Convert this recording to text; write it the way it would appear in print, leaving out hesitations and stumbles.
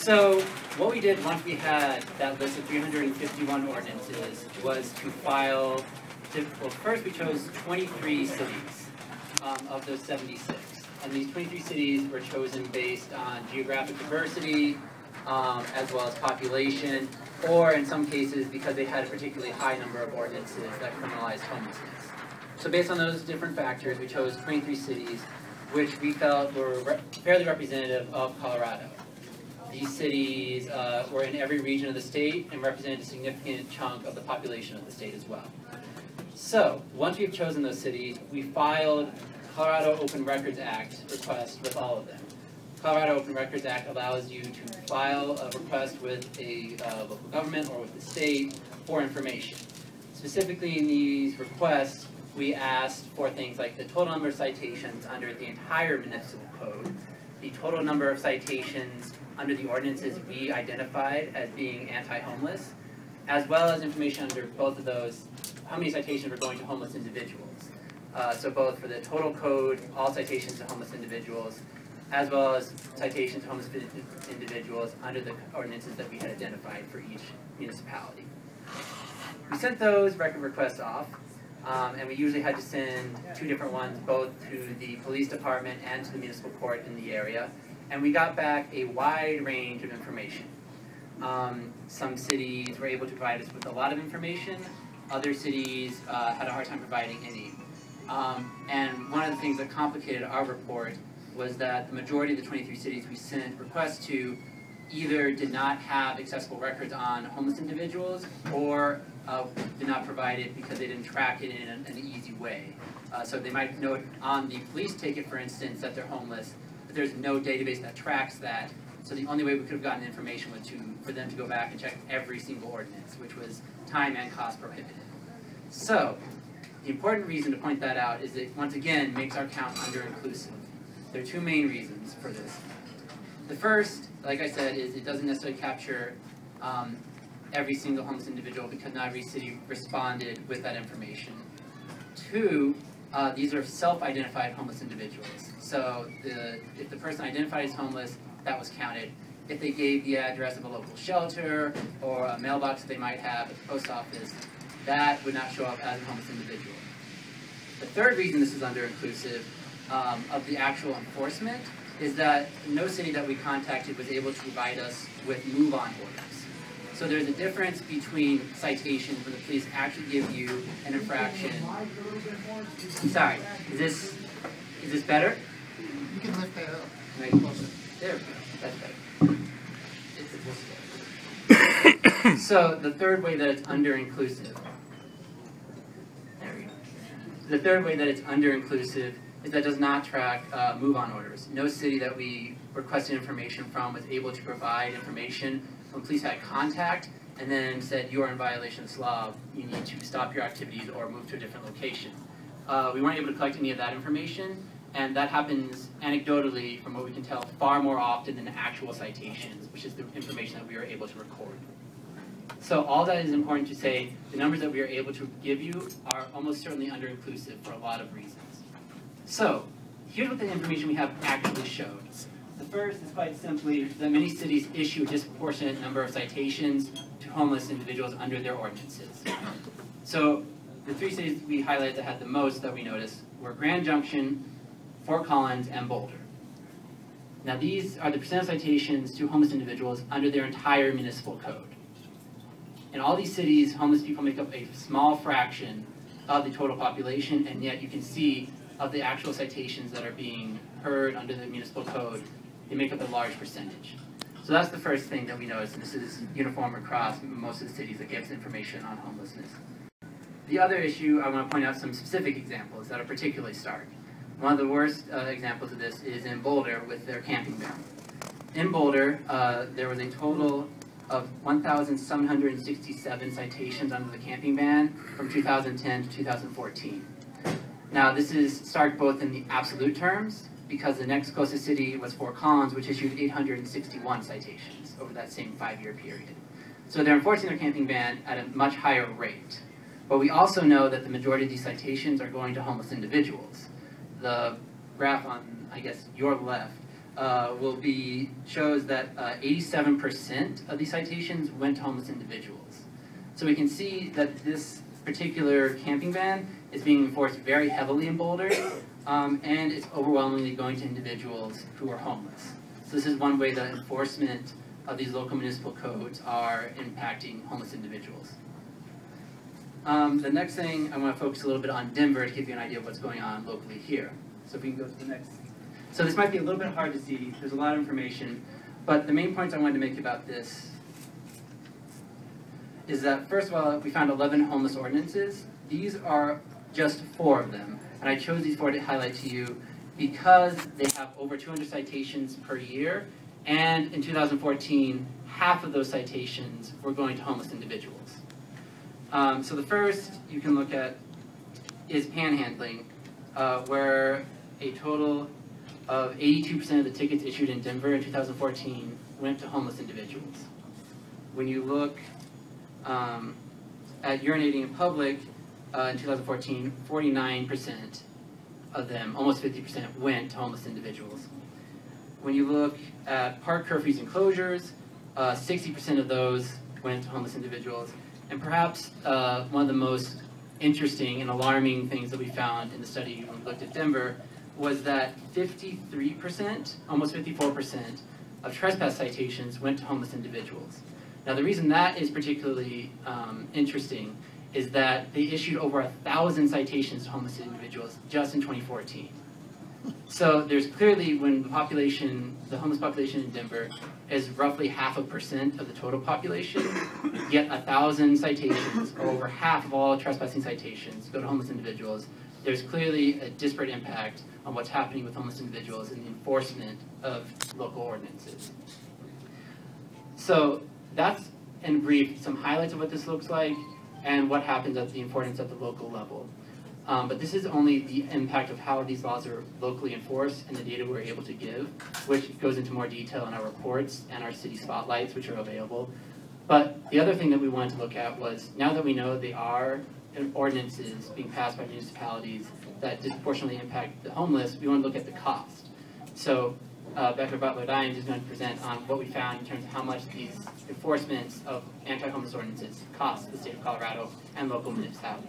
So what we did once we had that list of 351 ordinances was to file, well, first we chose 23 cities of those 76. And these 23 cities were chosen based on geographic diversity, as well as population, or in some cases because they had a particularly high number of ordinances that criminalized homelessness. So based on those different factors, we chose 23 cities, which we felt were fairly representative of Colorado. These cities were in every region of the state and represented a significant chunk of the population of the state as well. So once we've chosen those cities, we filed Colorado Open Records Act request with all of them. Colorado Open Records Act allows you to file a request with a local government or with the state for information. Specifically in these requests, we asked for things like the total number of citations under the entire municipal code, the total number of citations under the ordinances we identified as being anti-homeless, as well as information under both of those, how many citations were going to homeless individuals. So both for the total code, all citations to homeless individuals, as well as citations to homeless individuals under the ordinances that we had identified for each municipality. We sent those record requests off, and we usually had to send 2 different ones, both to the police department and to the municipal court in the area, and we got back a wide range of information. Some cities were able to provide us with a lot of information, other cities had a hard time providing any. And one of the things that complicated our report was that the majority of the 23 cities we sent requests to either did not have accessible records on homeless individuals or did not provide it because they didn't track it in an easy way. So they might note on the police ticket, for instance, that they're homeless, but there's no database that tracks that. So the only way we could have gotten information was for them to go back and check every single ordinance, which was time and cost prohibitive. So the important reason to point that out is it, once again, makes our count under-inclusive. There are 2 main reasons for this. The first, like I said, is it doesn't necessarily capture every single homeless individual because not every city responded with that information. 2, these are self-identified homeless individuals. So if the person identified as homeless, that was counted. If they gave the address of a local shelter or a mailbox that they might have at the post office, that would not show up as a homeless individual. The third reason this is under-inclusive of the actual enforcement is that no city that we contacted was able to provide us with move-on orders. So there's a difference between citations when the police actually give you an infraction. Sorry, is this better? You can lift that up. Right. There we go. That's better. So the third way that it's under-inclusive. There we go. The third way that it's under-inclusive is that it does not track move-on orders. No city that we requested information from was able to provide information when police had contact and then said, you are in violation of this law, you need to stop your activities or move to a different location. We weren't able to collect any of that information, and that happens anecdotally, from what we can tell, far more often than actual citations, which is the information that we were able to record. So all that is important to say, the numbers that we are able to give you are almost certainly under-inclusive for a lot of reasons. So here's what the information we have actually showed. The first is quite simply that many cities issue a disproportionate number of citations to homeless individuals under their ordinances. So the 3 cities we highlighted that had the most that we noticed were Grand Junction, Fort Collins, and Boulder. Now these are the percent of citations to homeless individuals under their entire municipal code. In all these cities, homeless people make up a small fraction of the total population, and yet you can see of the actual citations that are being heard under the municipal code, they make up a large percentage. So that's the first thing that we noticed, and this is uniform across most of the cities that gives information on homelessness. The other issue, I want to point out some specific examples that are particularly stark. One of the worst examples of this is in Boulder with their camping ban. In Boulder, there was a total of 1,767 citations under the camping ban from 2010 to 2014. Now, this is stark both in the absolute terms, because the next closest city was Fort Collins, which issued 861 citations over that same 5-year period. So they're enforcing their camping ban at a much higher rate. But we also know that the majority of these citations are going to homeless individuals. The graph on, I guess, your left shows that 87% of these citations went to homeless individuals. So we can see that this particular camping ban is being enforced very heavily in Boulder, and it's overwhelmingly going to individuals who are homeless. So this is one way that enforcement of these local municipal codes are impacting homeless individuals. The next thing, I want to focus a little bit on Denver to give you an idea of what's going on locally here. So if we can go to the next. So this might be a little bit hard to see. There's a lot of information. But the main points I wanted to make about this is that, first of all, we found 11 homeless ordinances. These are just 4 of them. And I chose these 4 to highlight to you because they have over 200 citations per year. And in 2014, half of those citations were going to homeless individuals. So the first you can look at is panhandling, where a total of 82% of the tickets issued in Denver in 2014 went to homeless individuals. When you look at urinating in public in 2014, 49% of them, almost 50%, went to homeless individuals. When you look at park curfews and closures, 60% of those went to homeless individuals. And perhaps one of the most interesting and alarming things that we found in the study when we looked at Denver was that 53%, almost 54%, of trespass citations went to homeless individuals. Now the reason that is particularly interesting is that they issued over 1,000 citations to homeless individuals just in 2014. So there's clearly, when the homeless population in Denver is roughly 0.5% of the total population, yet 1,000 citations, or over half of all trespassing citations, go to homeless individuals. There's clearly a disparate impact on what's happening with homeless individuals in the enforcement of local ordinances. So that's, in brief, some highlights of what this looks like and what happens at the enforcement at the local level. But this is only the impact of how these laws are locally enforced and the data we're able to give, which goes into more detail in our reports and our city spotlights, which are available. But the other thing that we wanted to look at was, now that we know they are ordinances being passed by municipalities that disproportionately impact the homeless, we want to look at the cost. So Becca Butler-Dines is going to present on what we found in terms of how much these enforcements of anti-homeless ordinances cost the state of Colorado and local municipalities.